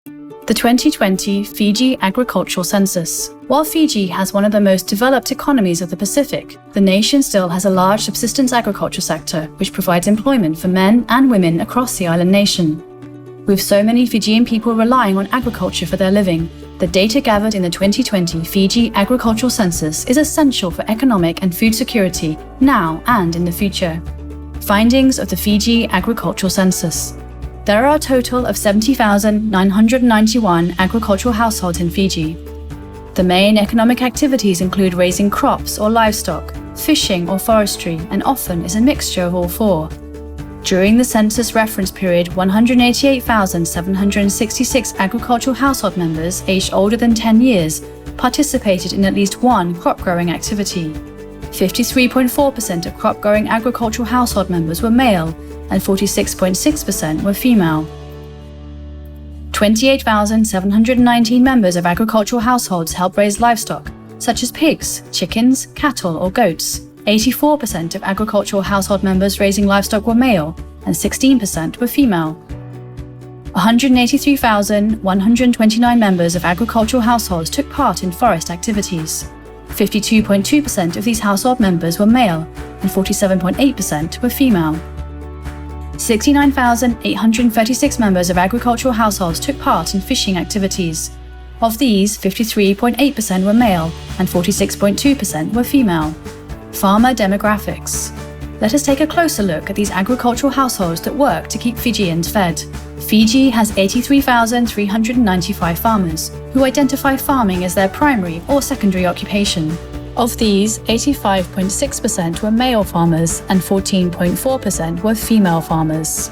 The 2020 Fiji Agricultural Census. While Fiji has one of the most developed economies of the Pacific, the nation still has a large subsistence agriculture sector which provides employment for men and women across the island nation. With so many Fijian people relying on agriculture for their living, the data gathered in the 2020 Fiji Agricultural Census is essential for economic and food security now and in the future. Findings of the Fiji Agricultural Census. There are a total of 70,991 agricultural households in Fiji. The main economic activities include raising crops or livestock, fishing or forestry, and often is a mixture of all four. During the census reference period, 188,766 agricultural household members aged older than 10 years participated in at least one crop-growing activity. 53.4% of crop-growing agricultural household members were male, and 46.6% were female. 28,719 members of agricultural households help raise livestock, such as pigs, chickens, cattle, or goats. 84% of agricultural household members raising livestock were male, and 16% were female. 183,129 members of agricultural households took part in forest activities. 52.2% of these household members were male, and 47.8% were female. 69,836 members of agricultural households took part in fishing activities. Of these, 53.8% were male and 46.2% were female. Farmer demographics. Let us take a closer look at these agricultural households that work to keep Fijians fed. Fiji has 83,395 farmers who identify farming as their primary or secondary occupation. Of these, 85.6% were male farmers and 14.4% were female farmers.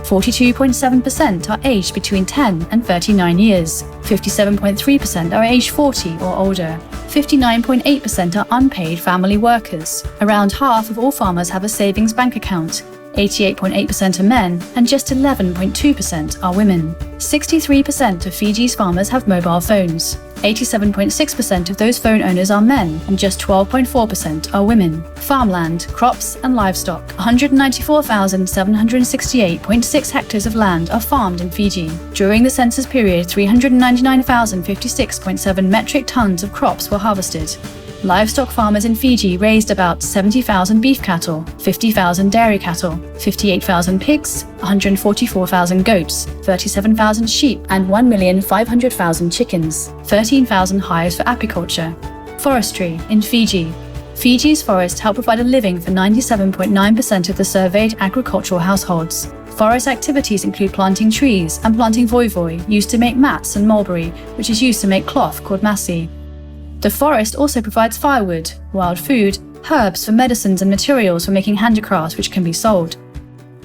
42.7% are aged between 10 and 39 years. 57.3% are aged 40 or older. 59.8% are unpaid family workers. Around half of all farmers have a savings bank account. 88.8% are men, and just 11.2% are women. 63% of Fiji's farmers have mobile phones. 87.6% of those phone owners are men, and just 12.4% are women. Farmland, crops, and livestock. 194,768.6 hectares of land are farmed in Fiji. During the census period, 399,056.7 metric tons of crops were harvested. Livestock farmers in Fiji raised about 70,000 beef cattle, 50,000 dairy cattle, 58,000 pigs, 144,000 goats, 37,000 sheep, and 1,500,000 chickens, 13,000 hives for apiculture. Forestry in Fiji. Fiji's forests help provide a living for 97.9% of the surveyed agricultural households. Forest activities include planting trees and planting voivoi, used to make mats, and mulberry, which is used to make cloth called masi. The forest also provides firewood, wild food, herbs for medicines and materials for making handicrafts which can be sold.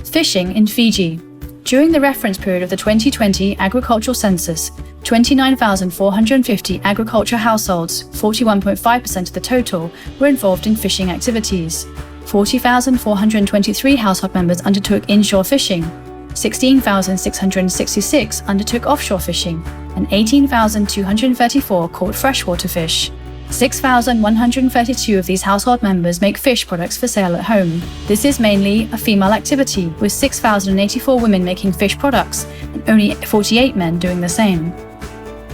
Fishing in Fiji. During the reference period of the 2020 Agricultural Census, 29,450 agriculture households, 41.5% of the total, were involved in fishing activities. 40,423 household members undertook inshore fishing. 16,666 undertook offshore fishing, and 18,234 caught freshwater fish. 6,132 of these household members make fish products for sale at home. This is mainly a female activity, with 6,084 women making fish products and only 48 men doing the same.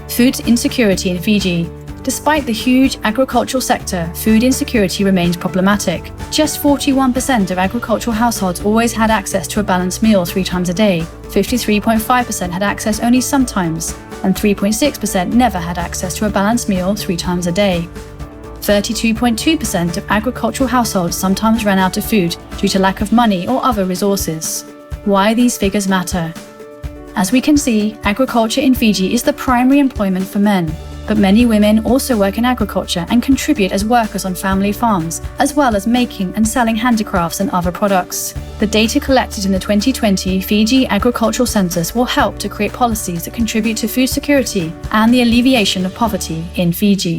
Food insecurity in Fiji. Despite the huge agricultural sector, food insecurity remains problematic. Just 41% of agricultural households always had access to a balanced meal 3 times a day. 53.5% had access only sometimes, and 3.6% never had access to a balanced meal 3 times a day. 32.2% of agricultural households sometimes ran out of food due to lack of money or other resources. Why these figures matter? As we can see, agriculture in Fiji is the primary employment for men. But many women also work in agriculture and contribute as workers on family farms, as well as making and selling handicrafts and other products. The data collected in the 2020 Fiji Agricultural Census will help to create policies that contribute to food security and the alleviation of poverty in Fiji.